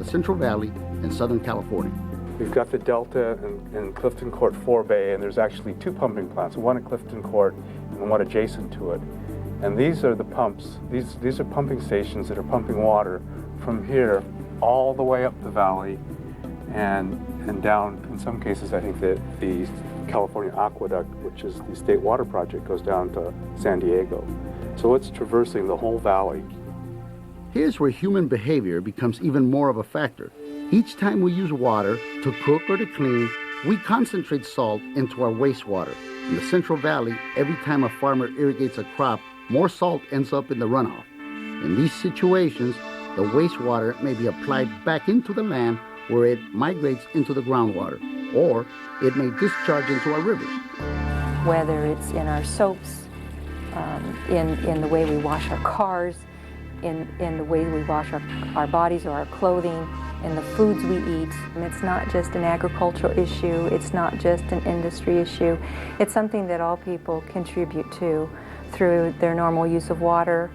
Central Valley in Southern California. We've got the Delta and Clifton Court forebay, and there's actually two pumping plants, one at Clifton Court and one adjacent to it. And these are the pumps. These are pumping stations that are pumping water from here all the way up the valley and down. In some cases, I think that the California Aqueduct, which is the state water project, goes down to San Diego. So it's traversing the whole valley. Here's where human behavior becomes even more of a factor. Each time we use water to cook or to clean, we concentrate salt into our wastewater. In the Central Valley, every time a farmer irrigates a crop, more salt ends up in the runoff. In these situations, the wastewater may be applied back into the land where it migrates into the groundwater, or it may discharge into our rivers. Whether it's in our soaps, in the way we wash our cars, in the way we wash our bodies or our clothing, in the foods we eat. And it's not just an agricultural issue, it's not just an industry issue. It's something that all people contribute to through their normal use of water,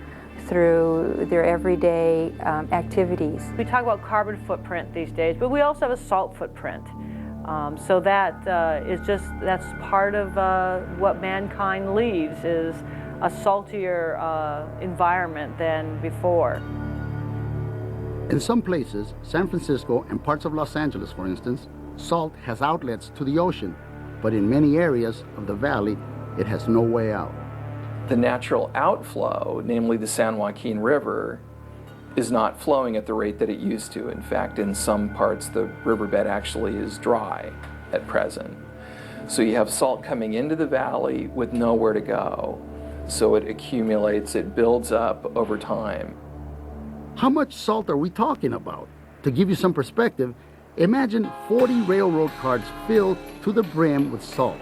through their everyday activities. We talk about carbon footprint these days, but we also have a salt footprint. So that that's part of what mankind leaves, is a saltier environment than before. In some places, San Francisco and parts of Los Angeles, for instance, salt has outlets to the ocean, but in many areas of the valley, it has no way out. The natural outflow, namely the San Joaquin River, is not flowing at the rate that it used to. In fact, in some parts, the riverbed actually is dry at present. So you have salt coming into the valley with nowhere to go. So it accumulates, it builds up over time. How much salt are we talking about? To give you some perspective, imagine 40 railroad cars filled to the brim with salt.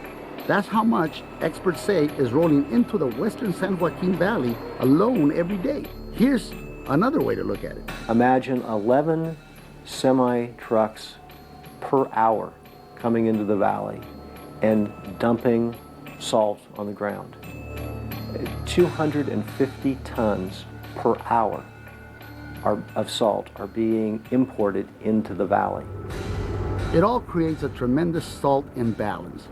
That's how much experts say is rolling into the western San Joaquin Valley alone every day. Here's another way to look at it. Imagine 11 semi-trucks per hour coming into the valley and dumping salt on the ground. 250 tons per hour of salt are being imported into the valley. It all creates a tremendous salt imbalance.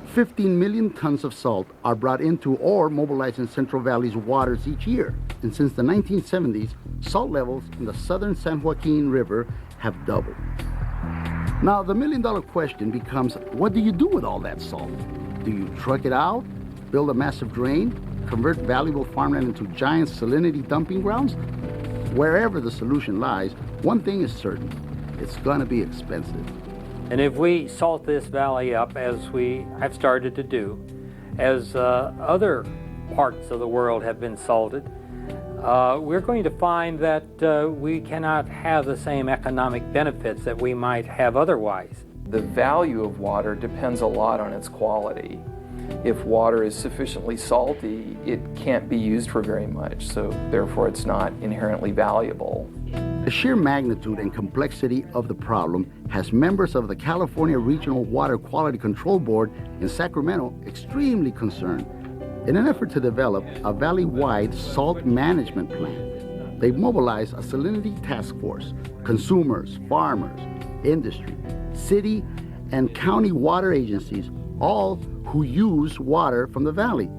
15 million tons of salt are brought into or mobilized in Central Valley's waters each year. And since the 1970s, salt levels in the southern San Joaquin River have doubled. Now, the million-dollar question becomes, what do you do with all that salt? Do you truck it out, build a massive drain, convert valuable farmland into giant salinity dumping grounds? Wherever the solution lies, one thing is certain, it's going to be expensive. And if we salt this valley up, as we have started to do, as other parts of the world have been salted, we're going to find that we cannot have the same economic benefits that we might have otherwise. The value of water depends a lot on its quality. If water is sufficiently salty, it can't be used for very much, so therefore it's not inherently valuable. The sheer magnitude and complexity of the problem has members of the California Regional Water Quality Control Board in Sacramento extremely concerned. In an effort to develop a valley-wide salt management plan, they've mobilized a salinity task force, consumers, farmers, industry, city, and county water agencies, all who use water from the valley.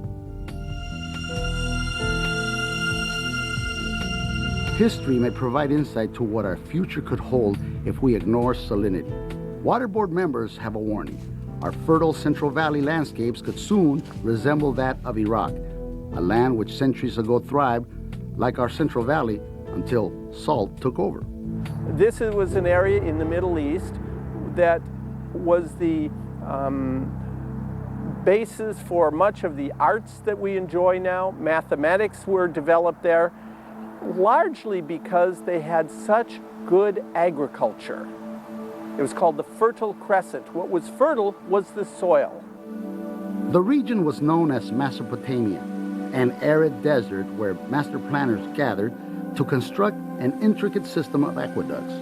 History may provide insight to what our future could hold if we ignore salinity. Water Board members have a warning. Our fertile Central Valley landscapes could soon resemble that of Iraq, a land which centuries ago thrived like our Central Valley until salt took over. This was an area in the Middle East that was the basis for much of the arts that we enjoy now. Mathematics were developed there, largely because they had such good agriculture. It was called the Fertile Crescent. What was fertile was the soil. The region was known as Mesopotamia, an arid desert where master planners gathered to construct an intricate system of aqueducts.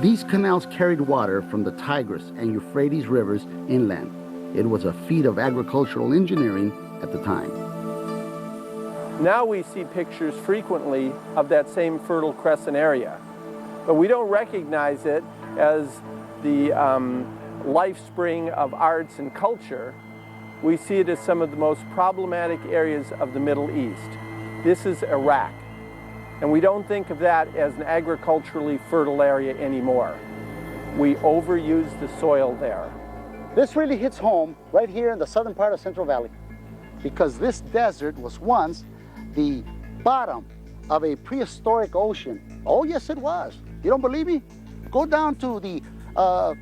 These canals carried water from the Tigris and Euphrates rivers inland. It was a feat of agricultural engineering at the time. Now we see pictures frequently of that same Fertile Crescent area. But we don't recognize it as the life spring of arts and culture. We see it as some of the most problematic areas of the Middle East. This is Iraq. And we don't think of that as an agriculturally fertile area anymore. We overuse the soil there. This really hits home right here in the southern part of Central Valley, because this desert was once the bottom of a prehistoric ocean. Oh, yes, it was. You don't believe me? Go down to the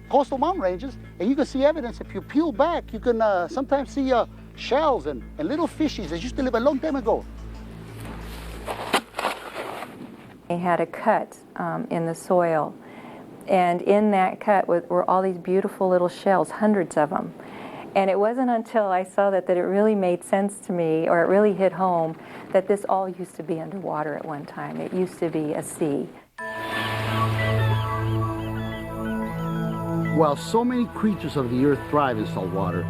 coastal mountain ranges, and you can see evidence. If you peel back, you can sometimes see shells and little fishies that used to live a long time ago. They had a cut in the soil, and in that cut were all these beautiful little shells, hundreds of them. And it wasn't until I saw that it really made sense to me, or it really hit home, that this all used to be underwater at one time. It used to be a sea. While so many creatures of the earth thrive in salt water,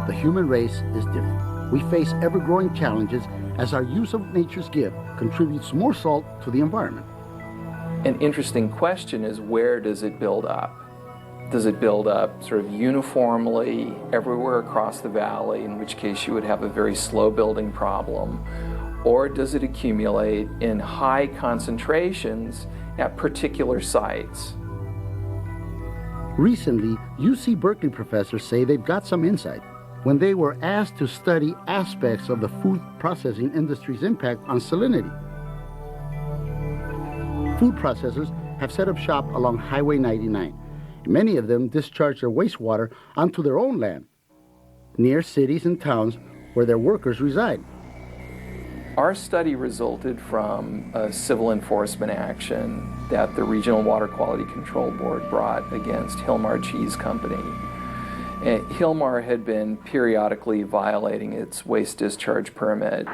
the human race is different. We face ever-growing challenges as our use of nature's gift contributes more salt to the environment. An interesting question is, where does it build up? Does it build up sort of uniformly everywhere across the valley, in which case you would have a very slow building problem? Or does it accumulate in high concentrations at particular sites? Recently, UC Berkeley professors say they've got some insight when they were asked to study aspects of the food processing industry's impact on salinity. Food processors have set up shop along Highway 99. Many of them discharge their wastewater onto their own land, near cities and towns where their workers reside. Our study resulted from a civil enforcement action that the Regional Water Quality Control Board brought against Hilmar Cheese Company. Hilmar had been periodically violating its waste discharge permit.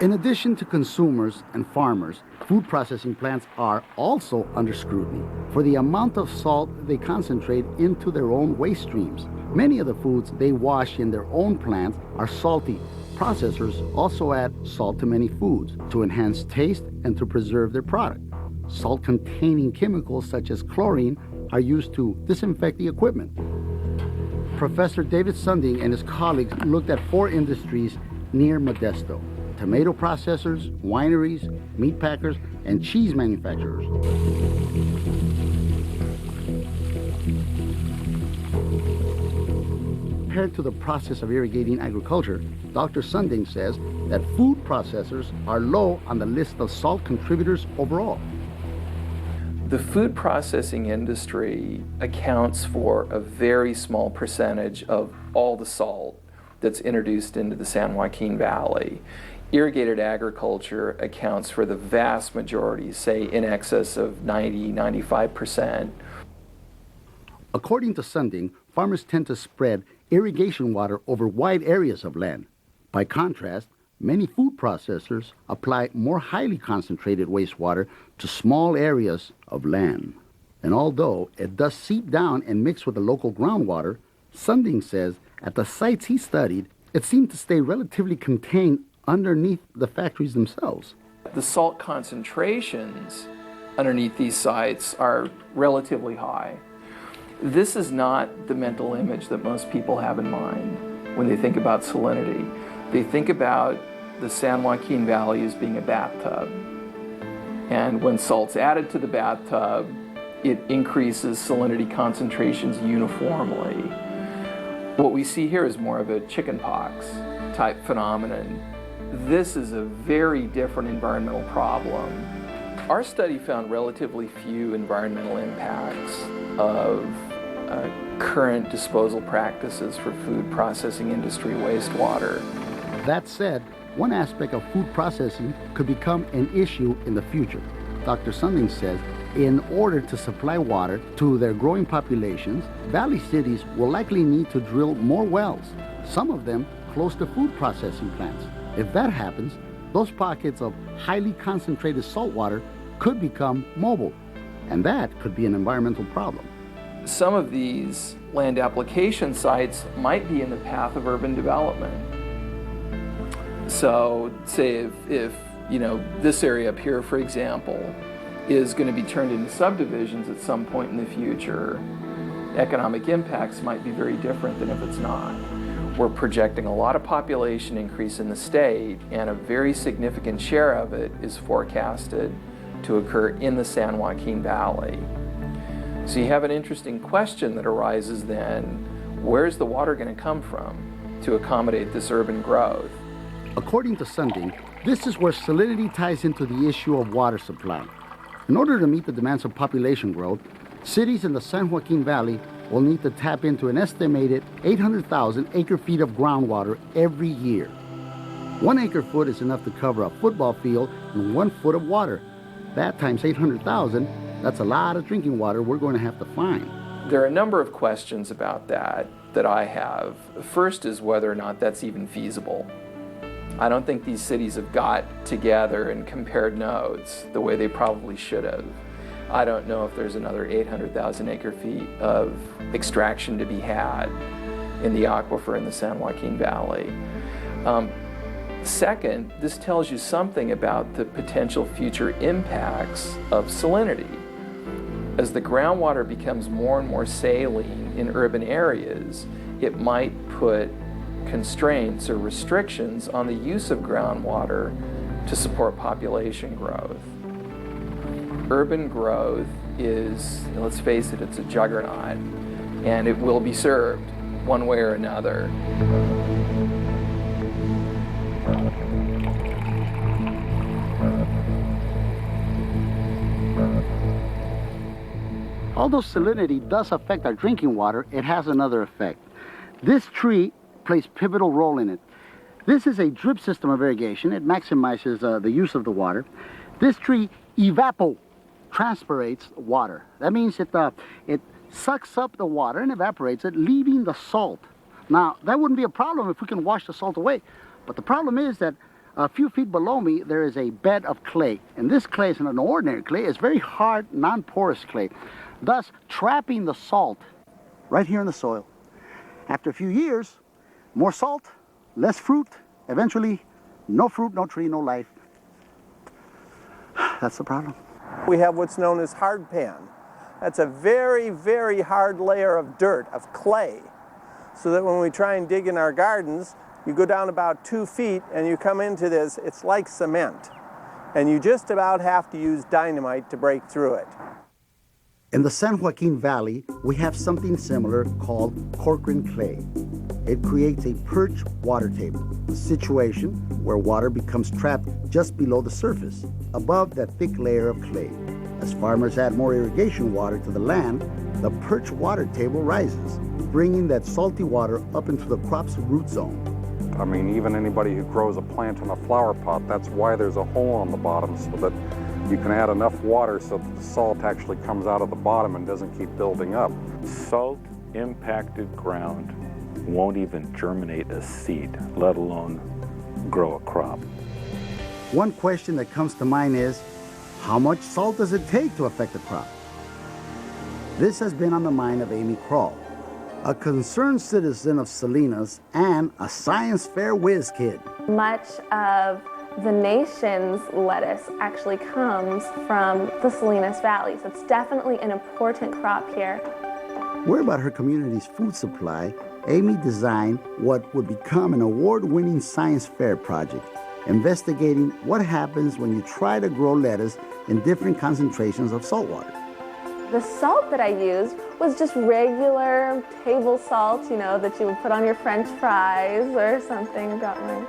In addition to consumers and farmers, food processing plants are also under scrutiny for the amount of salt they concentrate into their own waste streams. Many of the foods they wash in their own plants are salty. Processors also add salt to many foods to enhance taste and to preserve their product. Salt-containing chemicals such as chlorine are used to disinfect the equipment. Professor David Sunding and his colleagues looked at 4 industries near Modesto: tomato processors, wineries, meat packers, and cheese manufacturers. Compared to the process of irrigating agriculture, Dr. Sunding says that food processors are low on the list of salt contributors overall. The food processing industry accounts for a very small percentage of all the salt that's introduced into the San Joaquin Valley. Irrigated agriculture accounts for the vast majority, say in excess of 90–95%. According to Sunding, farmers tend to spread irrigation water over wide areas of land. By contrast, many food processors apply more highly concentrated wastewater to small areas of land. And although it does seep down and mix with the local groundwater, Sunding says at the sites he studied, it seemed to stay relatively contained underneath the factories themselves. The salt concentrations underneath these sites are relatively high. This is not the mental image that most people have in mind when they think about salinity. They think about the San Joaquin Valley as being a bathtub. And when salt's added to the bathtub, it increases salinity concentrations uniformly. What we see here is more of a chickenpox type phenomenon. This is a very different environmental problem. Our study found relatively few environmental impacts of current disposal practices for food processing industry wastewater. That said, one aspect of food processing could become an issue in the future. Dr. Sunding says in order to supply water to their growing populations, valley cities will likely need to drill more wells, some of them close to food processing plants. If that happens, those pockets of highly concentrated salt water could become mobile, and that could be an environmental problem. Some of these land application sites might be in the path of urban development. So say if this area up here, for example, is going to be turned into subdivisions at some point in the future, economic impacts might be very different than if it's not. We're projecting a lot of population increase in the state, and a very significant share of it is forecasted to occur in the San Joaquin Valley. So you have an interesting question that arises then, where's the water going to come from to accommodate this urban growth? According to Sunding, this is where salinity ties into the issue of water supply. In order to meet the demands of population growth, cities in the San Joaquin Valley will need to tap into an estimated 800,000 acre-feet of groundwater every year. 1 acre-foot is enough to cover a football field and 1 foot of water. That times 800,000, that's a lot of drinking water we're going to have to find. There are a number of questions about that I have. First is whether or not that's even feasible. I don't think these cities have got together and compared notes the way they probably should have. I don't know if there's another 800,000 acre-feet of extraction to be had in the aquifer in the San Joaquin Valley. Second, this tells you something about the potential future impacts of salinity. As the groundwater becomes more and more saline in urban areas, it might put constraints or restrictions on the use of groundwater to support population growth. Urban growth is, let's face it, it's a juggernaut, and it will be served one way or another. Although salinity does affect our drinking water, it has another effect. This tree plays a pivotal role in it. This is a drip system of irrigation. It maximizes the use of the water. This tree evapotranspirates water. That means it sucks up the water and evaporates it, leaving the salt. Now, that wouldn't be a problem if we can wash the salt away. But the problem is that a few feet below me, there is a bed of clay. And this clay is not an ordinary clay. It's very hard, non-porous clay, thus trapping the salt right here in the soil. After a few years, more salt, less fruit, eventually no fruit, no tree, no life. That's the problem. We have what's known as hard pan. That's a very, very hard layer of dirt, of clay, so that when we try and dig in our gardens, you go down about 2 feet and you come into this, it's like cement. And you just about have to use dynamite to break through it. In the San Joaquin Valley, we have something similar called Corcoran clay. It creates a perch water table, a situation where water becomes trapped just below the surface, above that thick layer of clay. As farmers add more irrigation water to the land, the perch water table rises, bringing that salty water up into the crop's root zone. I mean, even anybody who grows a plant in a flower pot, that's why there's a hole on the bottom, so that you can add enough water so that the salt actually comes out of the bottom and doesn't keep building up. Salt-impacted ground won't even germinate a seed, let alone grow a crop. One question that comes to mind is, how much salt does it take to affect a crop? This has been on the mind of Amy Kroll, a concerned citizen of Salinas and a science fair whiz kid. Much of the nation's lettuce actually comes from the Salinas Valley, so it's definitely an important crop here. Worried about her community's food supply, Amy designed what would become an award-winning science fair project, investigating what happens when you try to grow lettuce in different concentrations of salt water. The salt that I used was just regular table salt, you know, that you would put on your French fries or something. I've got my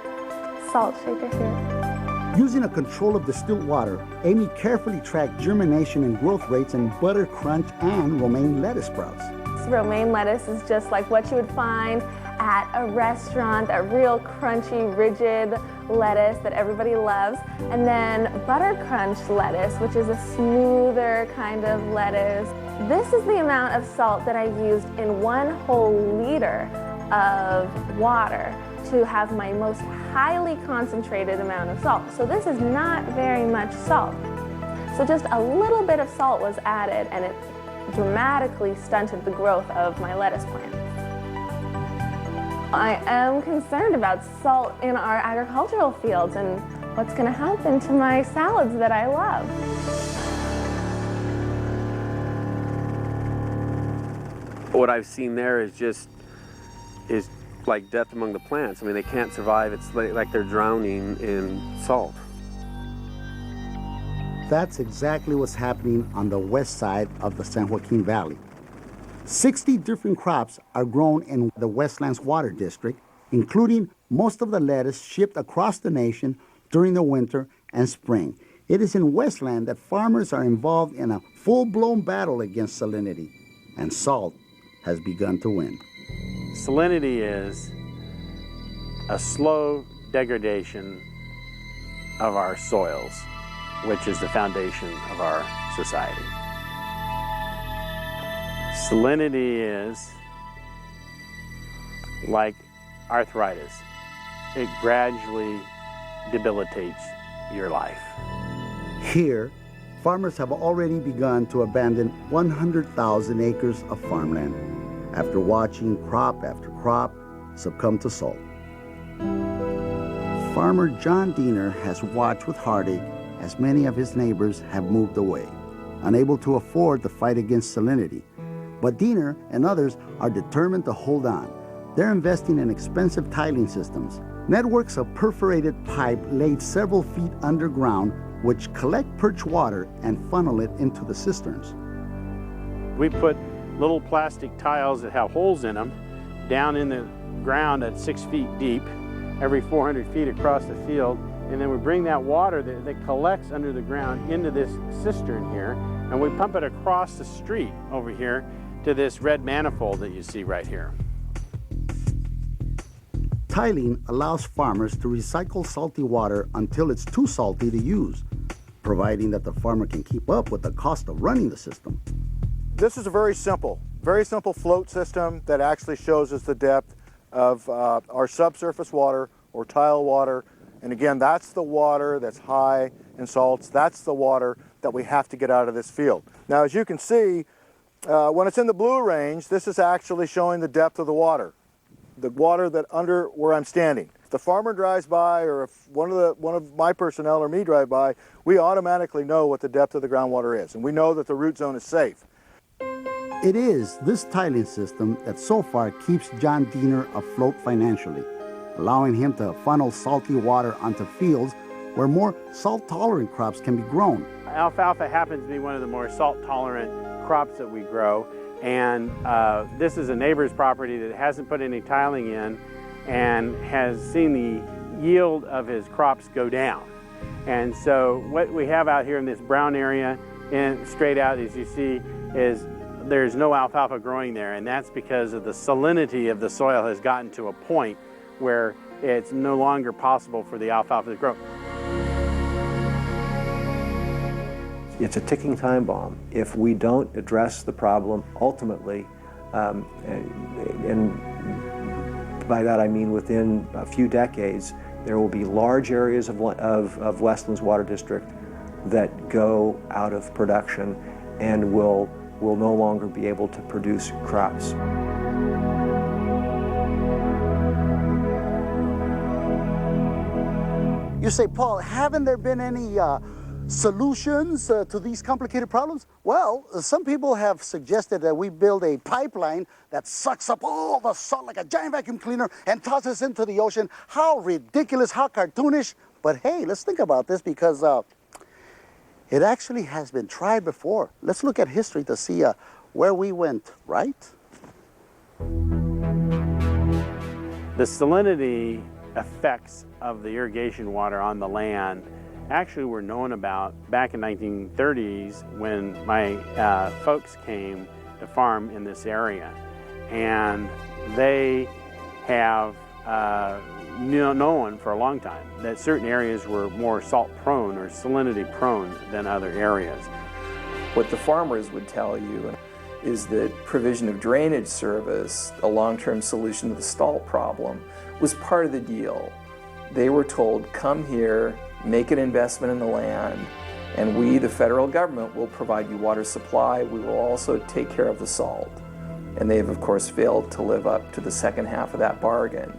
salt shaker here. Using a control of distilled water, Amy carefully tracked germination and growth rates in butter crunch and romaine lettuce sprouts. Romaine lettuce is just like what you would find at a restaurant, that real crunchy, rigid lettuce that everybody loves. And then butter crunch lettuce, which is a smoother kind of lettuce. This is the amount of salt that I used in 1 whole liter of water to have my most highly concentrated amount of salt. So this is not very much salt. So just a little bit of salt was added, and it dramatically stunted the growth of my lettuce plant. I am concerned about salt in our agricultural fields and what's going to happen to my salads that I love. what I've seen there is like death among the plants. I mean, they can't survive. It's like they're drowning in salt. That's exactly what's happening on the west side of the San Joaquin Valley. 60 different crops are grown in the Westlands Water District, including most of the lettuce shipped across the nation during the winter and spring. It is in Westland that farmers are involved in a full-blown battle against salinity, and salt has begun to win. Salinity is a slow degradation of our soils, which is the foundation of our society. Salinity is like arthritis. It gradually debilitates your life. Here, farmers have already begun to abandon 100,000 acres of farmland after watching crop after crop succumb to salt. Farmer John Diener has watched with heartache as many of his neighbors have moved away, unable to afford the fight against salinity. But Diener and others are determined to hold on. They're investing in expensive tiling systems, networks of perforated pipe laid several feet underground, which collect perch water and funnel it into the cisterns. We put little plastic tiles that have holes in them down in the ground at 6 feet deep, every 400 feet across the field, and then we bring that water that collects under the ground into this cistern here, and we pump it across the street over here to this red manifold that you see right here. Tiling allows farmers to recycle salty water until it's too salty to use, providing that the farmer can keep up with the cost of running the system. This is a very simple float system that actually shows us the depth of our subsurface water or tile water. And again, that's the water that's high in salts. That's the water that we have to get out of this field. Now, as you can see, when it's in the blue range, this is actually showing the depth of the water that under where I'm standing. If the farmer drives by, or if one of my personnel or me drive by, we automatically know what the depth of the groundwater is, and we know that the root zone is safe. It is this tiling system that so far keeps John Diener afloat financially, allowing him to funnel salty water onto fields where more salt-tolerant crops can be grown. Alfalfa happens to be one of the more salt-tolerant crops that we grow, and this is a neighbor's property that hasn't put any tiling in and has seen the yield of his crops go down. And so what we have out here in this brown area and straight out, as you see, is there's no alfalfa growing there, and that's because of the salinity of the soil has gotten to a point where it's no longer possible for the alfalfa to grow. It's a ticking time bomb. If we don't address the problem ultimately, and by that I mean within a few decades, there will be large areas of Westlands Water District that go out of production and will no longer be able to produce crops. You say, Paul, haven't there been any solutions to these complicated problems? Well, some people have suggested that we build a pipeline that sucks up all the salt like a giant vacuum cleaner and tosses it into the ocean. How ridiculous, how cartoonish. But hey, let's think about this, because it actually has been tried before. Let's look at history to see where we went, right? The salinity effects of the irrigation water on the land actually were known about back in 1930s when my folks came to farm in this area. And they have known for a long time that certain areas were more salt prone or salinity prone than other areas. What the farmers would tell you is that provision of drainage service, a long-term solution to the salt problem, was part of the deal. They were told, come here, make an investment in the land, and we, the federal government, will provide you water supply. We will also take care of the salt. And they have, of course, failed to live up to the second half of that bargain.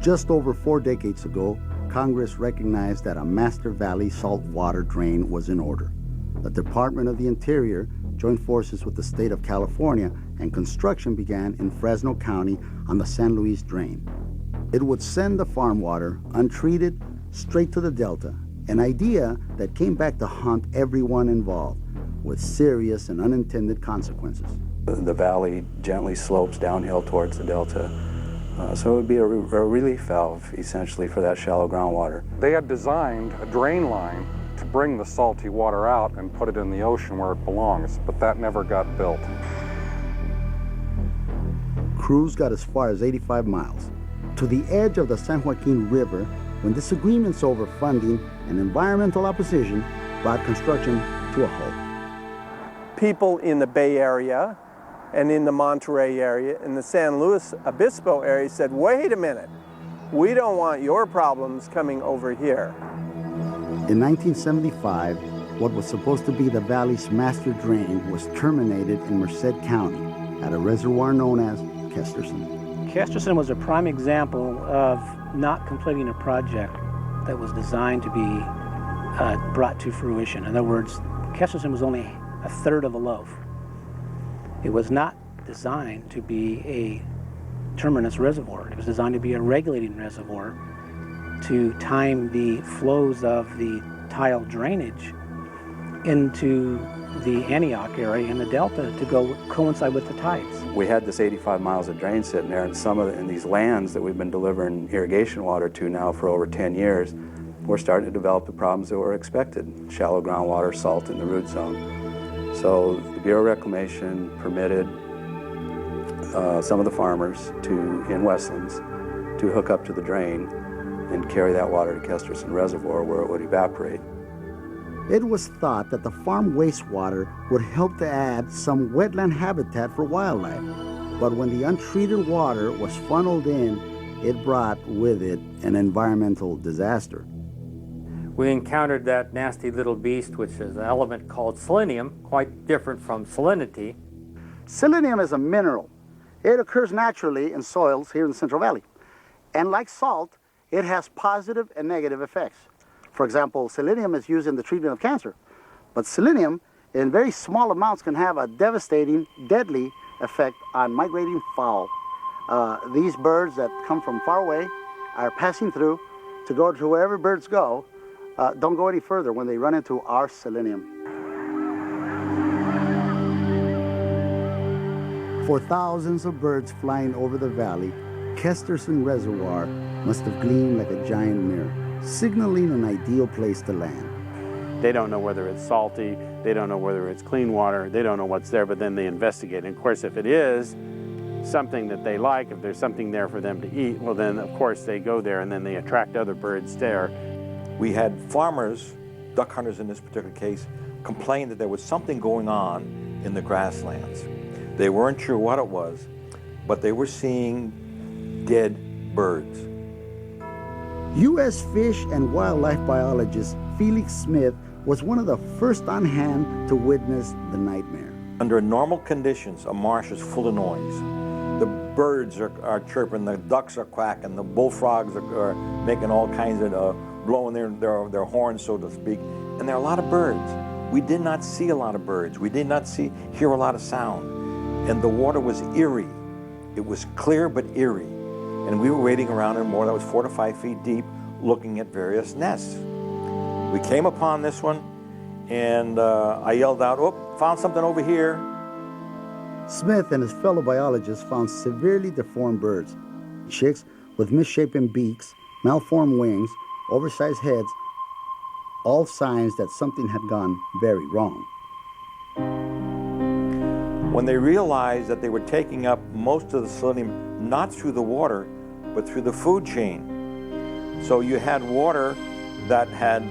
Just over 4 decades ago, Congress recognized that a Master Valley salt water drain was in order. The Department of the Interior joined forces with the state of California, and construction began in Fresno County on the San Luis Drain. It would send the farm water, untreated, straight to the Delta, an idea that came back to haunt everyone involved, with serious and unintended consequences. The valley gently slopes downhill towards the Delta, so it would be a relief valve, essentially, for that shallow groundwater. They had designed a drain line to bring the salty water out and put it in the ocean where it belongs, but that never got built. Crews got as far as 85 miles, to the edge of the San Joaquin River, when disagreements over funding and environmental opposition brought construction to a halt. People in the Bay Area and in the Monterey area, in the San Luis Obispo area said, wait a minute, we don't want your problems coming over here. In 1975, what was supposed to be the valley's master drain was terminated in Merced County at a reservoir known as Kesterson. Kesterson was a prime example of not completing a project that was designed to be brought to fruition. In other words, Kesterson was only a third of a loaf. It was not designed to be a terminus reservoir. It was designed to be a regulating reservoir to time the flows of the tile drainage into the Antioch area in the Delta to go coincide with the tides. We had this 85 miles of drain sitting there, and some of in these lands that we've been delivering irrigation water to now for over 10 years, we're starting to develop the problems that were expected. Shallow groundwater, salt in the root zone. So the Bureau of Reclamation permitted some of the farmers in Westlands to hook up to the drain and carry that water to Kesterson Reservoir where it would evaporate. It was thought that the farm wastewater would help to add some wetland habitat for wildlife, but when the untreated water was funneled in, it brought with it an environmental disaster. We encountered that nasty little beast, which is an element called selenium, quite different from salinity. Selenium is a mineral. It occurs naturally in soils here in the Central Valley. And like salt, it has positive and negative effects. For example, selenium is used in the treatment of cancer. But selenium, in very small amounts, can have a devastating, deadly effect on migrating fowl. These birds that come from far away are passing through to go to wherever birds go. Don't go any further when they run into our selenium. For thousands of birds flying over the valley, Kesterson Reservoir must have gleamed like a giant mirror, signaling an ideal place to land. They don't know whether it's salty, they don't know whether it's clean water, they don't know what's there, but then they investigate. And of course, if it is something that they like, if there's something there for them to eat, well then of course they go there and then they attract other birds there. We had farmers, duck hunters in this particular case, complain that there was something going on in the grasslands. They weren't sure what it was, but they were seeing dead birds. U.S. Fish and Wildlife biologist Felix Smith was one of the first on hand to witness the nightmare. Under normal conditions, a marsh is full of noise. The birds are chirping, the ducks are quacking, the bullfrogs are making all kinds of blowing their horns, so to speak, and there are a lot of birds. We did not see a lot of birds. We did not hear a lot of sound, and the water was eerie. It was clear but eerie, and we were wading around in water that was 4 to 5 feet deep, looking at various nests. We came upon this one, and I yelled out, "Oh, found something over here." Smith and his fellow biologists found severely deformed birds, chicks with misshapen beaks, malformed wings, oversized heads, all signs that something had gone very wrong. When they realized that they were taking up most of the selenium not through the water, but through the food chain. So you had water that had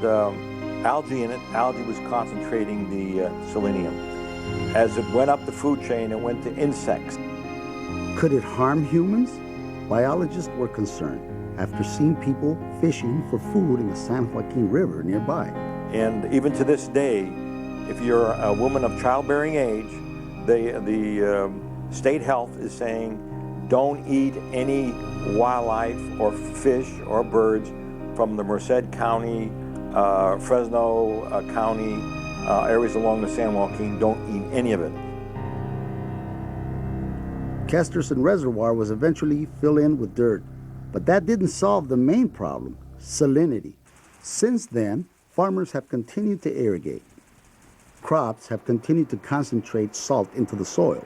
algae in it. Algae was concentrating the selenium. As it went up the food chain, it went to insects. Could it harm humans? Biologists were concerned after seeing people fishing for food in the San Joaquin River nearby. And even to this day, if you're a woman of childbearing age, the state health is saying don't eat any wildlife or fish or birds from the Merced County, Fresno County areas along the San Joaquin don't eat any of it. Kesterson Reservoir was eventually filled in with dirt, but that didn't solve the main problem, salinity. Since then, farmers have continued to irrigate. Crops have continued to concentrate salt into the soil.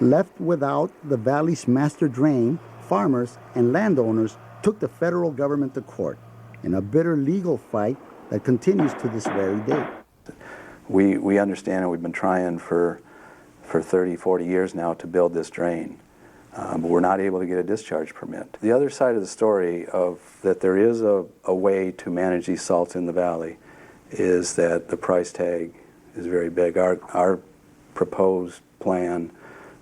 Left without the valley's master drain, farmers and landowners took the federal government to court in a bitter legal fight that continues to this very day. We understand, and we've been trying for 30, 40 years now to build this drain, but we're not able to get a discharge permit. The other side of the story of that there is a way to manage these salts in the valley is that the price tag is very big. Our proposed plan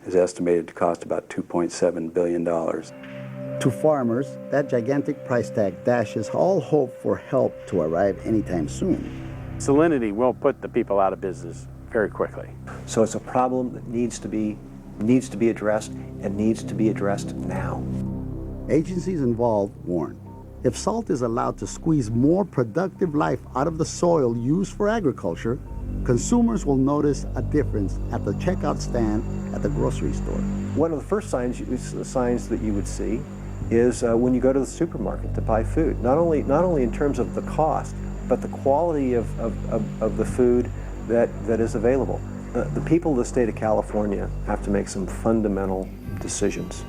is estimated to cost about $2.7 billion. To farmers, that gigantic price tag dashes all hope for help to arrive anytime soon. Salinity will put the people out of business very quickly. So it's a problem that needs to be addressed and needs to be addressed now. Agencies involved warn, if salt is allowed to squeeze more productive life out of the soil used for agriculture, consumers will notice a difference at the checkout stand at the grocery store. One of the first signs that you would see is when you go to the supermarket to buy food. Not only in terms of the cost, but the quality of the food that is available. The people of the state of California have to make some fundamental decisions.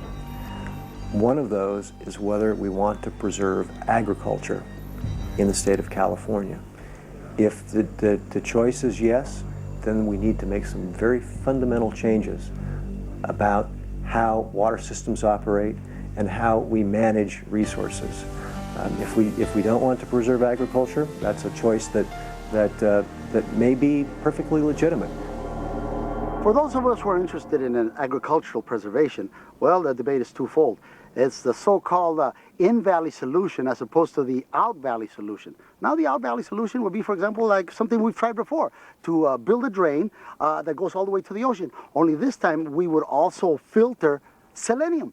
One of those is whether we want to preserve agriculture in the state of California. If the choice is yes, then we need to make some very fundamental changes about how water systems operate and how we manage resources. If we don't want to preserve agriculture, that's a choice that may be perfectly legitimate. For those of us who are interested in an agricultural preservation, well, the debate is twofold. It's the so-called in-valley solution as opposed to the out-valley solution. Now the out-valley solution would be, for example, like something we've tried before, to build a drain that goes all the way to the ocean. Only this time we would also filter selenium.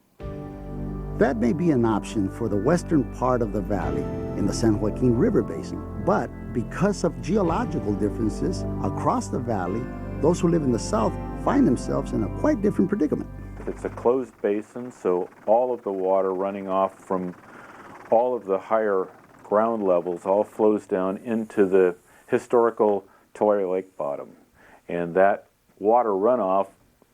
That may be an option for the western part of the valley in the San Joaquin River Basin. But because of geological differences across the valley, those who live in the south find themselves in a quite different predicament. It's a closed basin, so all of the water running off from all of the higher ground levels all flows down into the historical Tulare Lake bottom. And that water runoff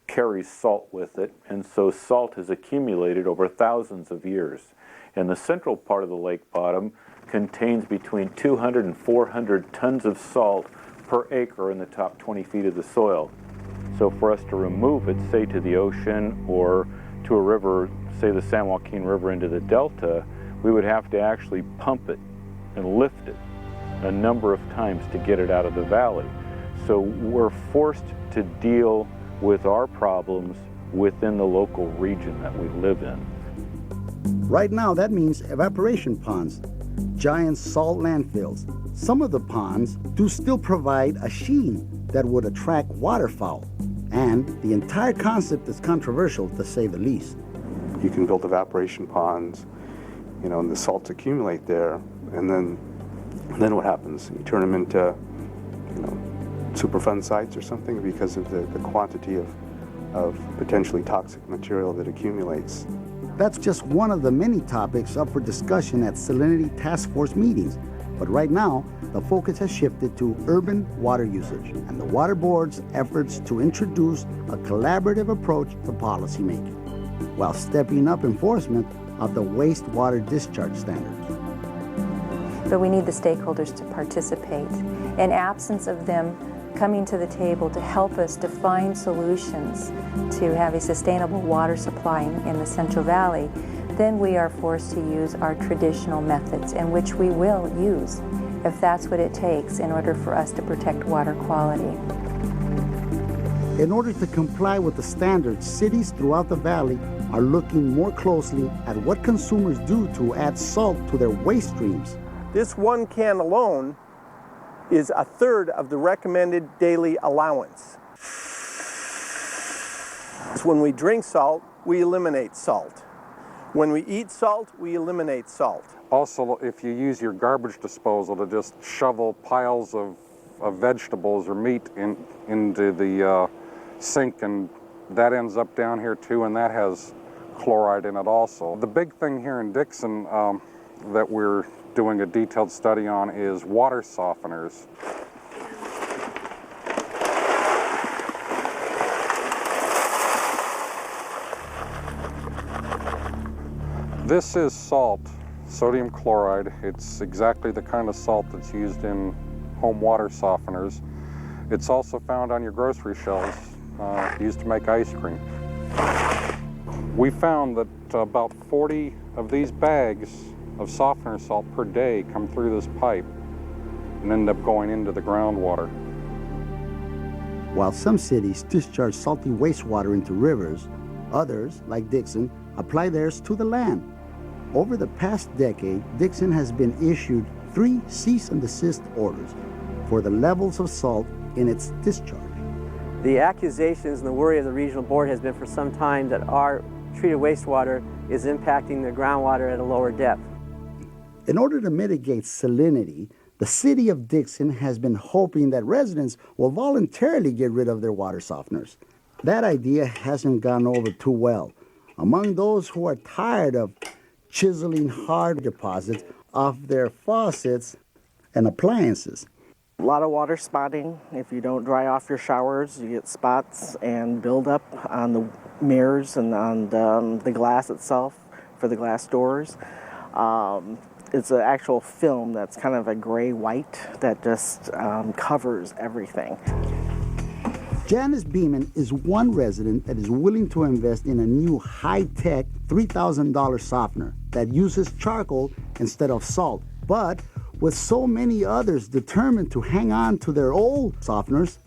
carries salt with it, and so salt has accumulated over thousands of years. And the central part of the lake bottom contains between 200 and 400 tons of salt per acre in the top 20 feet of the soil. So for us to remove it, say to the ocean or to a river, say the San Joaquin River into the delta, we would have to actually pump it and lift it a number of times to get it out of the valley. So we're forced to deal with our problems within the local region that we live in. Right now, that means evaporation ponds, giant salt landfills. Some of the ponds do still provide a sheen that would attract waterfowl. And the entire concept is controversial, to say the least. You can build evaporation ponds, and the salts accumulate there, and then what happens? You turn them into, Superfund sites or something because of the quantity of potentially toxic material that accumulates. That's just one of the many topics up for discussion at salinity task force meetings. But right now, the focus has shifted to urban water usage and the Water Board's efforts to introduce a collaborative approach to policymaking, while stepping up enforcement of the wastewater discharge standards. But we need the stakeholders to participate. In absence of them coming to the table to help us define solutions to have a sustainable water supply in the Central Valley, then we are forced to use our traditional methods, and which we will use if that's what it takes in order for us to protect water quality. In order to comply with the standards, cities throughout the valley are looking more closely at what consumers do to add salt to their waste streams. This one can alone is a third of the recommended daily allowance. So when we drink salt, we eliminate salt. When we eat salt, we eliminate salt. Also, if you use your garbage disposal to just shovel piles of vegetables or meat into the sink, and that ends up down here too, and that has chloride in it also. The big thing here in Dixon that we're doing a detailed study on is water softeners. This is salt, sodium chloride. It's exactly the kind of salt that's used in home water softeners. It's also found on your grocery shelves, used to make ice cream. We found that about 40 of these bags of softener salt per day come through this pipe and end up going into the groundwater. While some cities discharge salty wastewater into rivers, others, like Dixon, apply theirs to the land. Over the past decade, Dixon has been issued 3 cease and desist orders for the levels of salt in its discharge. The accusations and the worry of the regional board has been for some time that our treated wastewater is impacting the groundwater at a lower depth. In order to mitigate salinity, the city of Dixon has been hoping that residents will voluntarily get rid of their water softeners. That idea hasn't gone over too well among those who are tired of chiseling hard deposits off their faucets and appliances. A lot of water spotting. If you don't dry off your showers, you get spots and buildup on the mirrors and on the glass itself for the glass doors. It's an actual film that's kind of a gray-white that just covers everything. Janice Beeman is one resident that is willing to invest in a new high-tech $3,000 softener that uses charcoal instead of salt. But with so many others determined to hang on to their old softeners,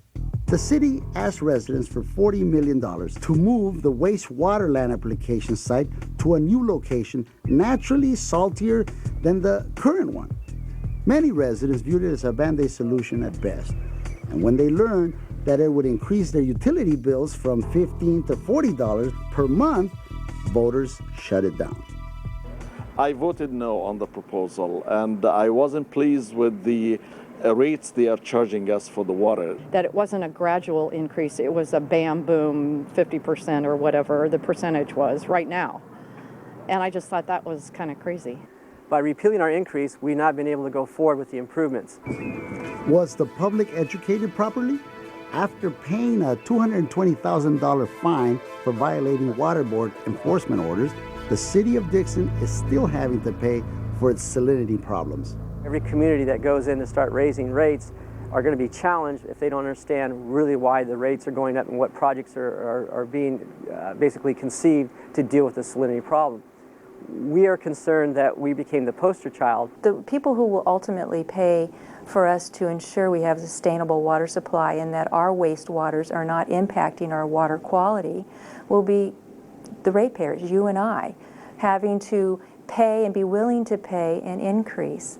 the city asked residents for $40 million to move the wastewater land application site to a new location naturally saltier than the current one. Many residents viewed it as a Band-Aid solution at best. And when they learned that it would increase their utility bills from $15 to $40 per month, voters shut it down. I voted no on the proposal, and I wasn't pleased with the rates they are charging us for the water. That it wasn't a gradual increase, it was a bam boom 50% or whatever the percentage was right now. And I just thought that was kind of crazy. By repealing our increase, we've not been able to go forward with the improvements. Was the public educated properly? After paying a $220,000 fine for violating water board enforcement orders, the city of Dixon is still having to pay for its salinity problems. Every community that goes in to start raising rates are going to be challenged if they don't understand really why the rates are going up and what projects are being basically conceived to deal with the salinity problem. We are concerned that we became the poster child. The people who will ultimately pay for us to ensure we have a sustainable water supply and that our wastewaters are not impacting our water quality will be the ratepayers, you and I, having to pay and be willing to pay an increase.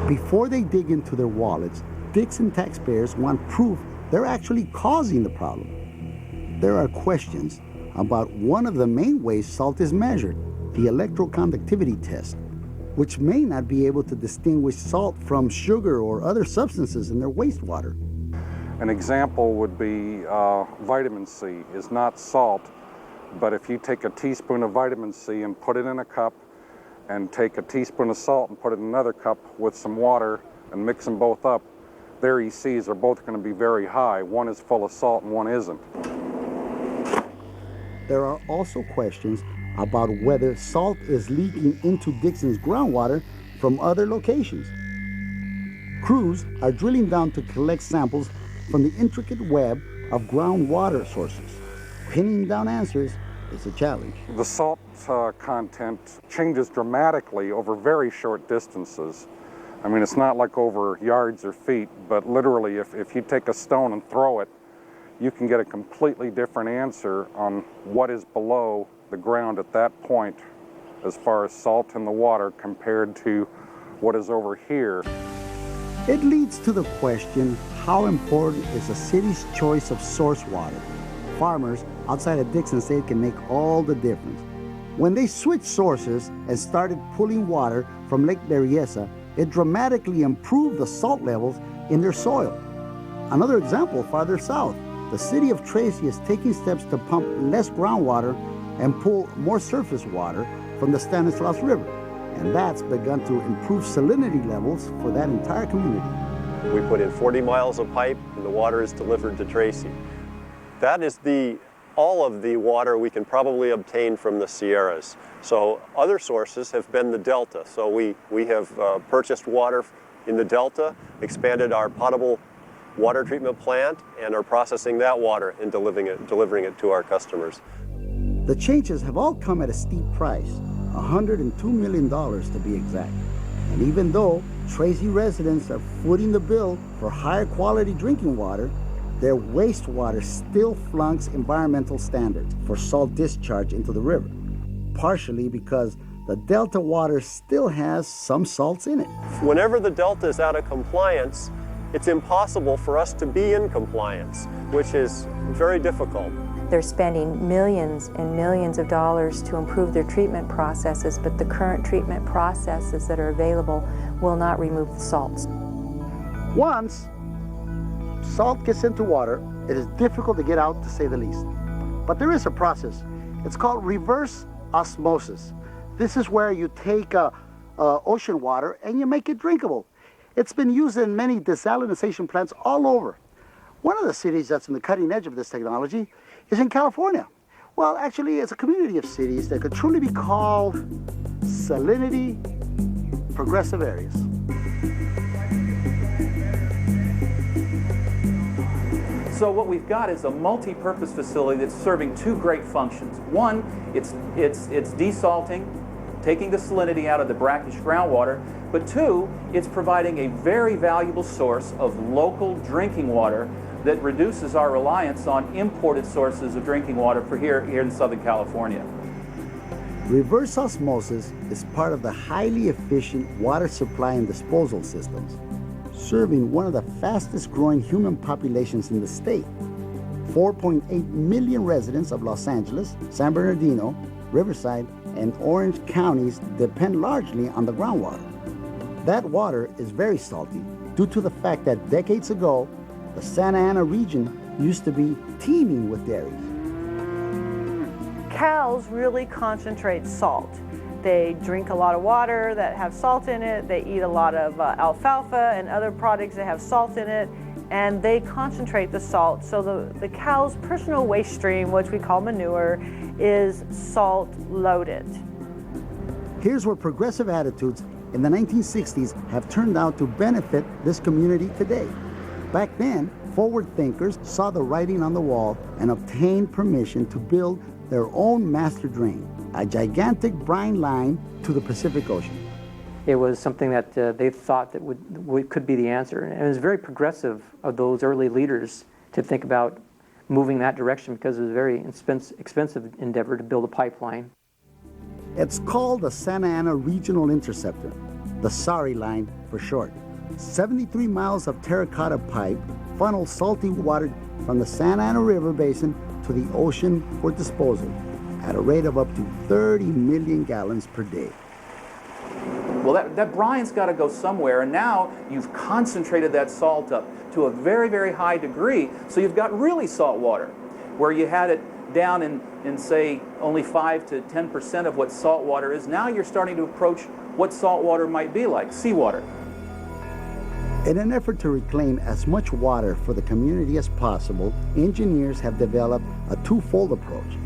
Before they dig into their wallets, Dixon taxpayers want proof they're actually causing the problem. There are questions about one of the main ways salt is measured, the electroconductivity test, which may not be able to distinguish salt from sugar or other substances in their wastewater. An example would be vitamin C is not salt, but if you take a teaspoon of vitamin C and put it in a cup and take a teaspoon of salt and put it in another cup with some water and mix them both up, their ECs are both going to be very high. One is full of salt and one isn't. There are also questions about whether salt is leaking into Dixon's groundwater from other locations. Crews are drilling down to collect samples from the intricate web of groundwater sources. Pinning down answers is a challenge. The salt content changes dramatically over very short distances. I mean, it's not like over yards or feet, but literally if you take a stone and throw it, you can get a completely different answer on what is below the ground at that point as far as salt in the water compared to what is over here. It leads to the question, how important is a city's choice of source water? Farmers outside of Dixon say it can make all the difference. When they switched sources and started pulling water from Lake Berryessa, it dramatically improved the salt levels in their soil. Another example farther south, the city of Tracy is taking steps to pump less groundwater and pull more surface water from the Stanislaus River. And that's begun to improve salinity levels for that entire community. We put in 40 miles of pipe and the water is delivered to Tracy. That is all of the water we can probably obtain from the Sierras. So other sources have been the Delta. So we have purchased water in the Delta, expanded our potable water treatment plant, and are processing that water and delivering it to our customers. The changes have all come at a steep price, $102 million to be exact. And even though Tracy residents are footing the bill for higher quality drinking water, their wastewater still flunks environmental standards for salt discharge into the river, partially because the Delta water still has some salts in it. Whenever the Delta is out of compliance, it's impossible for us to be in compliance, which is very difficult. They're spending millions and millions of dollars to improve their treatment processes, but the current treatment processes that are available will not remove the salts. Once salt gets into water, it is difficult to get out, to say the least. But there is a process. It's called reverse osmosis. This is where you take ocean water and you make it drinkable. It's been used in many desalination plants all over. One of the cities that's in the cutting edge of this technology is in California. Well, actually, it's a community of cities that could truly be called salinity progressive areas. So what we've got is a multi-purpose facility that's serving two great functions. One, it's desalting, taking the salinity out of the brackish groundwater, but two, it's providing a very valuable source of local drinking water that reduces our reliance on imported sources of drinking water for here in Southern California. Reverse osmosis is part of the highly efficient water supply and disposal systems, serving one of the fastest growing human populations in the state. 4.8 million residents of Los Angeles, San Bernardino, Riverside, and Orange counties depend largely on the groundwater. That water is very salty due to the fact that decades ago, the Santa Ana region used to be teeming with dairies. Cows really concentrate salt. They drink a lot of water that have salt in it. They eat a lot of alfalfa and other products that have salt in it, and they concentrate the salt. So the cow's personal waste stream, which we call manure, is salt loaded. Here's where progressive attitudes in the 1960s have turned out to benefit this community today. Back then, forward thinkers saw the writing on the wall and obtained permission to build their own master drain, a gigantic brine line to the Pacific Ocean. It was something that they thought that could be the answer. And it was very progressive of those early leaders to think about moving that direction because it was a very expensive endeavor to build a pipeline. It's called the Santa Ana Regional Interceptor, the SARI line for short. 73 miles of terracotta pipe funnels salty water from the Santa Ana River Basin to the ocean for disposal at a rate of up to 30 million gallons per day. Well, that brine's got to go somewhere, and now you've concentrated that salt up to a very, very high degree, so you've got really salt water, where you had it down in say, only 5 to 10% of what salt water is. Now you're starting to approach what salt water might be like, seawater. In an effort to reclaim as much water for the community as possible, engineers have developed a twofold approach,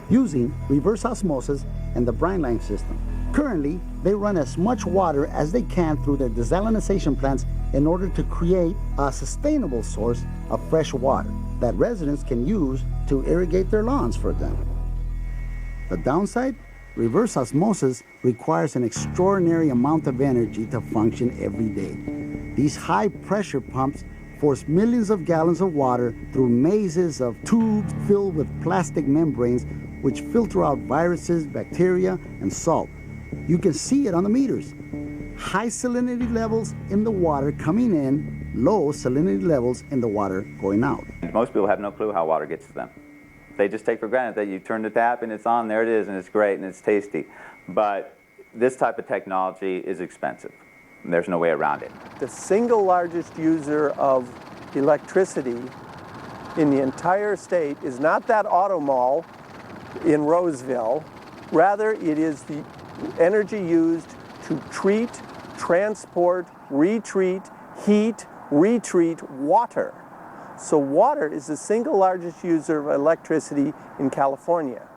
using reverse osmosis and the brine line system. Currently, they run as much water as they can through their desalination plants in order to create a sustainable source of fresh water that residents can use to irrigate their lawns, for example. The downside? Reverse osmosis requires an extraordinary amount of energy to function every day. These high-pressure pumps force millions of gallons of water through mazes of tubes filled with plastic membranes which filter out viruses, bacteria, and salt. You can see it on the meters. High salinity levels in the water coming in, low salinity levels in the water going out. Most people have no clue how water gets to them. They just take for granted that you turn the tap and it's on, there it is, and it's great and it's tasty. But this type of technology is expensive. There's no way around it. The single largest user of electricity in the entire state is not that auto mall in Roseville. Rather, it is the energy used to treat, transport, retreat, heat, retreat water. So water is the single largest user of electricity in California.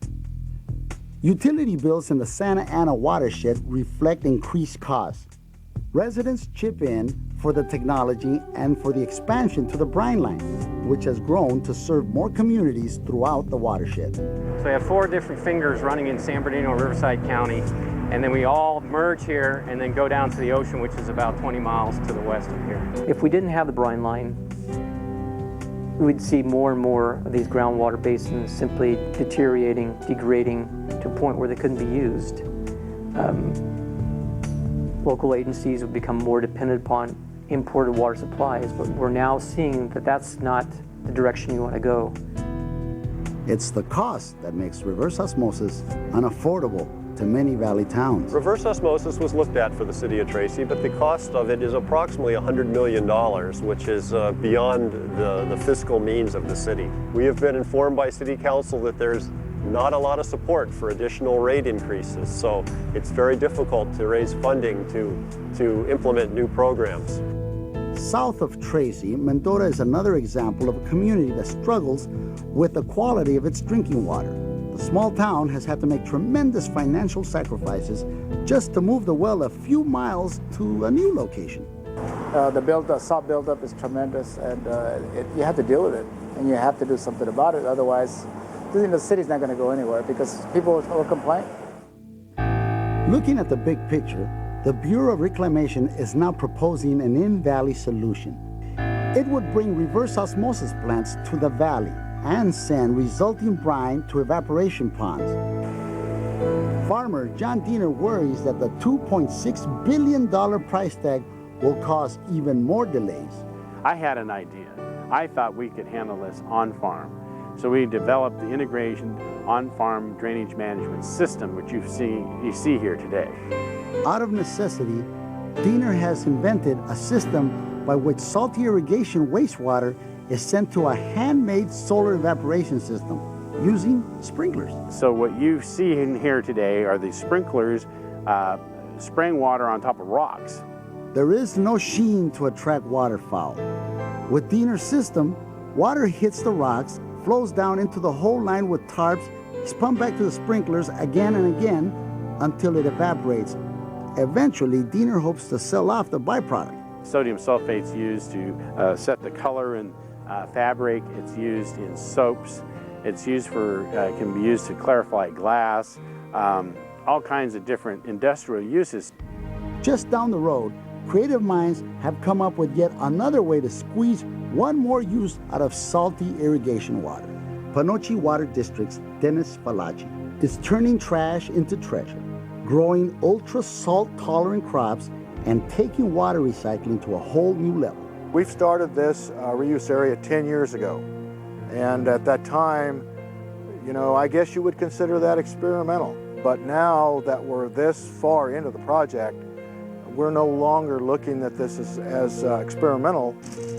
Utility bills in the Santa Ana watershed reflect increased costs. Residents chip in for the technology and for the expansion to the Brine Line, which has grown to serve more communities throughout the watershed. So we have 4 different fingers running in San Bernardino, Riverside County, and then we all merge here and then go down to the ocean, which is about 20 miles to the west of here. If we didn't have the brine line, we would see more and more of these groundwater basins simply deteriorating, degrading to a point where they couldn't be used. Local agencies would become more dependent upon imported water supplies, but we're now seeing that that's not the direction you want to go. It's the cost that makes reverse osmosis unaffordable to many valley towns. Reverse osmosis was looked at for the city of Tracy, but the cost of it is approximately $100 million, which is beyond the fiscal means of the city. We have been informed by City Council that there's not a lot of support for additional rate increases, so it's very difficult to raise funding to implement new programs. South of Tracy, Mendota is another example of a community that struggles with the quality of its drinking water. The small town has had to make tremendous financial sacrifices just to move the well a few miles to a new location. The salt buildup is tremendous, and you have to deal with it, and you have to do something about it. Otherwise, the city's not going to go anywhere because people will complain. Looking at the big picture, the Bureau of Reclamation is now proposing an in-valley solution. It would bring reverse osmosis plants to the valley and send resulting brine to evaporation ponds. Farmer John Diener worries that the $2.6 billion price tag will cause even more delays. I had an idea. I thought we could handle this on-farm. So we developed the integration on-farm drainage management system, which you see here today. Out of necessity, Diener has invented a system by which salty irrigation wastewater is sent to a handmade solar evaporation system using sprinklers. So what you see in here today are the sprinklers spraying water on top of rocks. There is no sheen to attract waterfowl. With Diener's system, water hits the rocks, flows down into the whole line with tarps, is pumped back to the sprinklers again and again until it evaporates. Eventually, Diener hopes to sell off the byproduct. Sodium sulfate's used to set the color in fabric. It's used in soaps. It's used can be used to clarify glass. All kinds of different industrial uses. Just down the road, creative minds have come up with yet another way to squeeze one more use out of salty irrigation water. Panoche Water District's Dennis Falaci is turning trash into treasure, growing ultra-salt tolerant crops and taking water recycling to a whole new level. We've started this reuse area 10 years ago. And at that time, I guess you would consider that experimental. But now that we're this far into the project, we're no longer looking at this as experimental.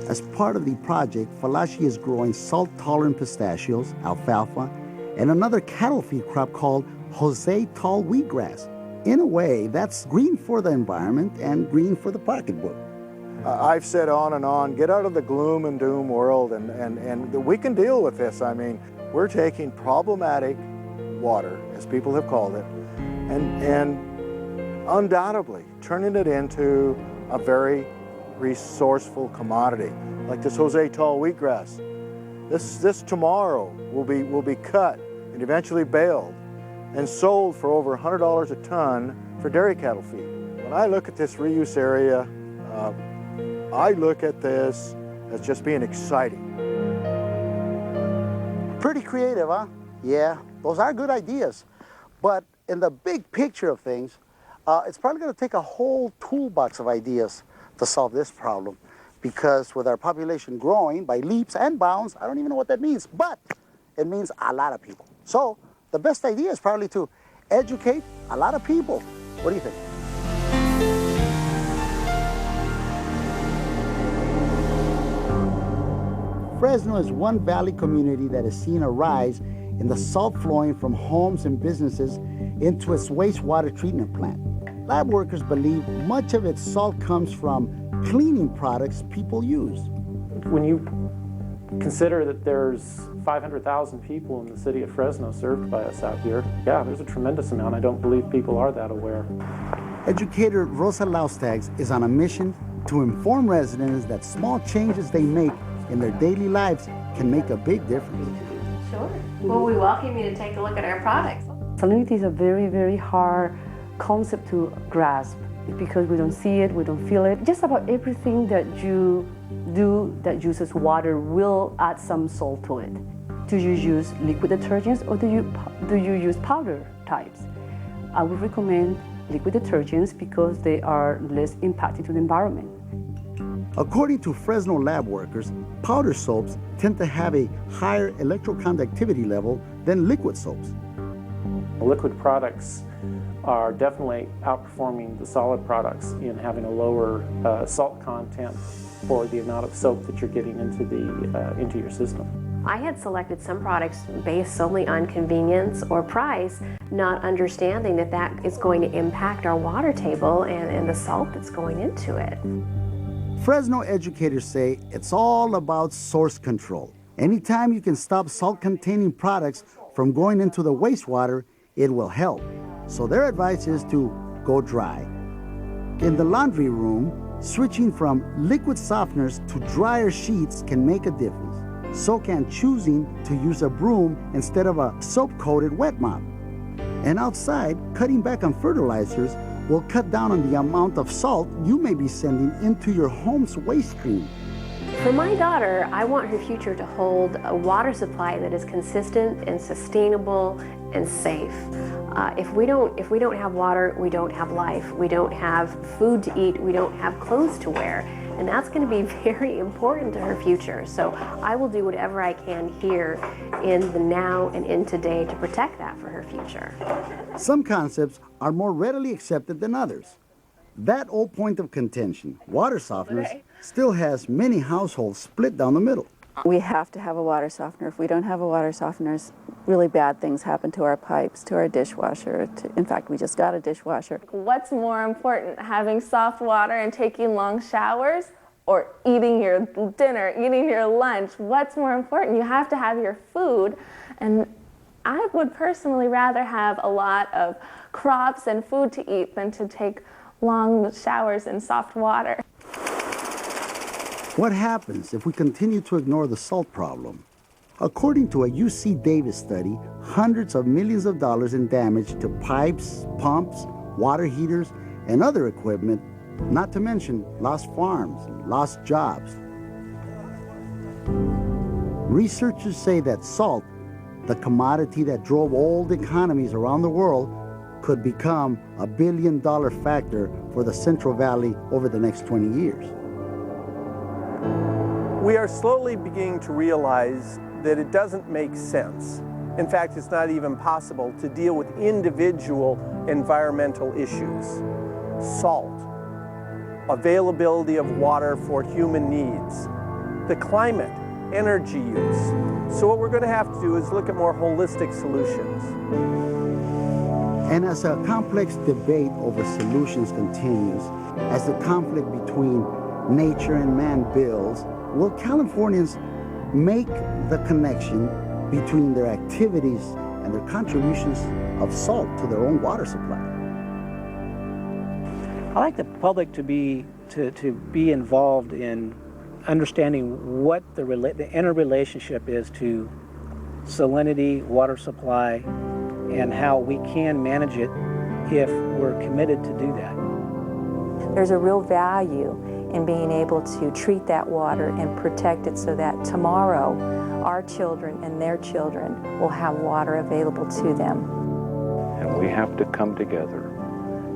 As part of the project, Falaci is growing salt-tolerant pistachios, alfalfa, and another cattle feed crop called Jose tall wheatgrass. In a way, that's green for the environment and green for the pocketbook. I've said on and on, get out of the gloom and doom world, and we can deal with this. I mean, we're taking problematic water, as people have called it, and undoubtedly turning it into a very resourceful commodity, like this Jose tall wheatgrass. This tomorrow will be cut and eventually baled and sold for over $100 a ton for dairy cattle feed. When I look at this reuse area, I look at this as just being exciting. Pretty creative, huh? Yeah, those are good ideas. But in the big picture of things, it's probably going to take a whole toolbox of ideas to solve this problem. Because with our population growing by leaps and bounds, I don't even know what that means, but it means a lot of people. So the best idea is probably to educate a lot of people. What do you think? Fresno is one valley community that has seen a rise in the salt flowing from homes and businesses into its wastewater treatment plant. Lab workers believe much of its salt comes from cleaning products people use. When you consider that there's 500,000 people in the city of Fresno served by us out here, yeah, there's a tremendous amount. I don't believe people are that aware. Educator Rosa Laustags is on a mission to inform residents that small changes they make in their daily lives can make a big difference. Sure. Well, we welcome you to take a look at our products. Salinity is a very, very hard concept to grasp because we don't see it, we don't feel it. Just about everything that you do that uses water will add some salt to it. Do you use liquid detergents or do you use powder types? I would recommend liquid detergents because they are less impacting to the environment. According to Fresno lab workers, powder soaps tend to have a higher electroconductivity level than liquid soaps. Liquid products are definitely outperforming the solid products in having a lower salt content for the amount of soap that you're getting into your system. I had selected some products based solely on convenience or price, not understanding that that is going to impact our water table and the salt that's going into it. Fresno educators say it's all about source control. Anytime you can stop salt-containing products from going into the wastewater, it will help. So their advice is to go dry. In the laundry room, switching from liquid softeners to drier sheets can make a difference. So can choosing to use a broom instead of a soap-coated wet mop. And outside, cutting back on fertilizers will cut down on the amount of salt you may be sending into your home's waste stream. For my daughter, I want her future to hold a water supply that is consistent and sustainable and safe. If we don't have water, we don't have life. We don't have food to eat. We don't have clothes to wear. And that's going to be very important to her future. So I will do whatever I can here in the now and in today to protect that for her future. Some concepts are more readily accepted than others. That old point of contention, water softeners, still has many households split down the middle. We have to have a water softener. If we don't have a water softener, really bad things happen to our pipes, to our dishwasher. In fact, we just got a dishwasher. What's more important, having soft water and taking long showers, or eating your dinner, eating your lunch? What's more important? You have to have your food. And I would personally rather have a lot of crops and food to eat than to take long showers in soft water. What happens if we continue to ignore the salt problem? According to a UC Davis study, hundreds of millions of dollars in damage to pipes, pumps, water heaters, and other equipment, not to mention lost farms, lost jobs. Researchers say that salt, the commodity that drove old economies around the world, could become $1 billion factor for the Central Valley over the next 20 years. We are slowly beginning to realize that it doesn't make sense. In fact, it's not even possible to deal with individual environmental issues. Salt, availability of water for human needs, the climate, energy use. So what we're going to have to do is look at more holistic solutions. And as a complex debate over solutions continues, as the conflict between nature and man builds, will Californians make the connection between their activities and their contributions of salt to their own water supply? I like the public to be involved in understanding what the interrelationship is to salinity, water supply, and how we can manage it if we're committed to do that. There's a real value in being able to treat that water and protect it so that tomorrow our children and their children will have water available to them. And we have to come together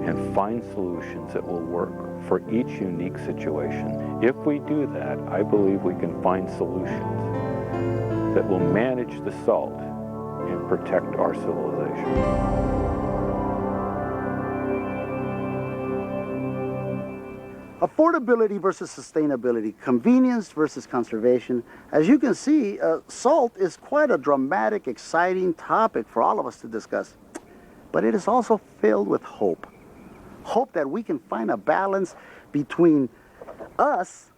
and find solutions that will work for each unique situation. If we do that, I believe we can find solutions that will manage the salt and protect our civilization. Affordability versus sustainability, convenience versus conservation. As you can see, salt is quite a dramatic, exciting topic for all of us to discuss. But it is also filled with hope. Hope that we can find a balance between us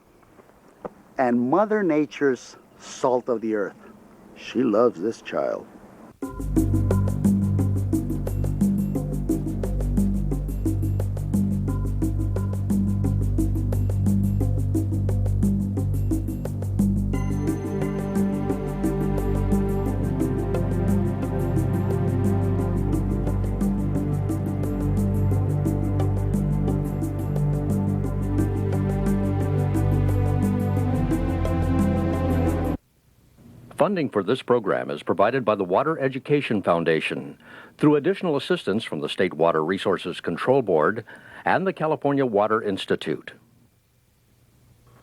and Mother Nature's salt of the earth. She loves this child. Funding for this program is provided by the Water Education Foundation through additional assistance from the State Water Resources Control Board and the California Water Institute.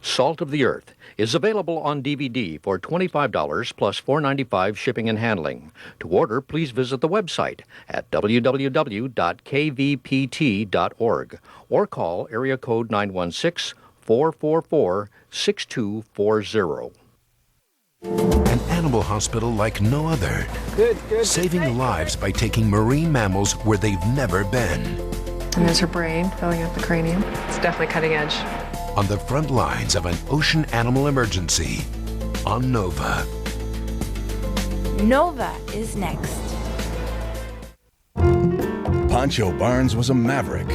Salt of the Earth is available on DVD for $25 plus $4.95 shipping and handling. To order, please visit the website at www.kvpt.org or call area code 916-444-6240. An animal hospital like no other. Good. Saving lives by taking marine mammals where they've never been. And there's her brain filling up the cranium. It's definitely cutting edge. On the front lines of an ocean animal emergency on Nova. Nova is next. Poncho Barnes was a maverick.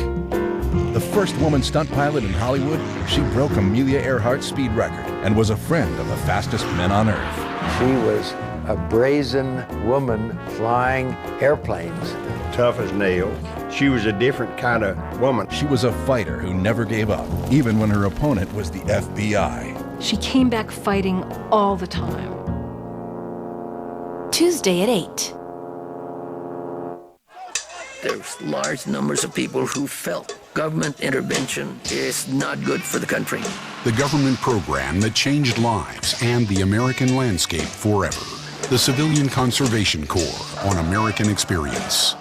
The first woman stunt pilot in Hollywood, she broke Amelia Earhart's speed record and was a friend of the fastest men on Earth. She was a brazen woman flying airplanes. Tough as nails. She was a different kind of woman. She was a fighter who never gave up, even when her opponent was the FBI. She came back fighting all the time. Tuesday at 8. There's large numbers of people who felt government intervention is not good for the country. The government program that changed lives and the American landscape forever. The Civilian Conservation Corps on American Experience.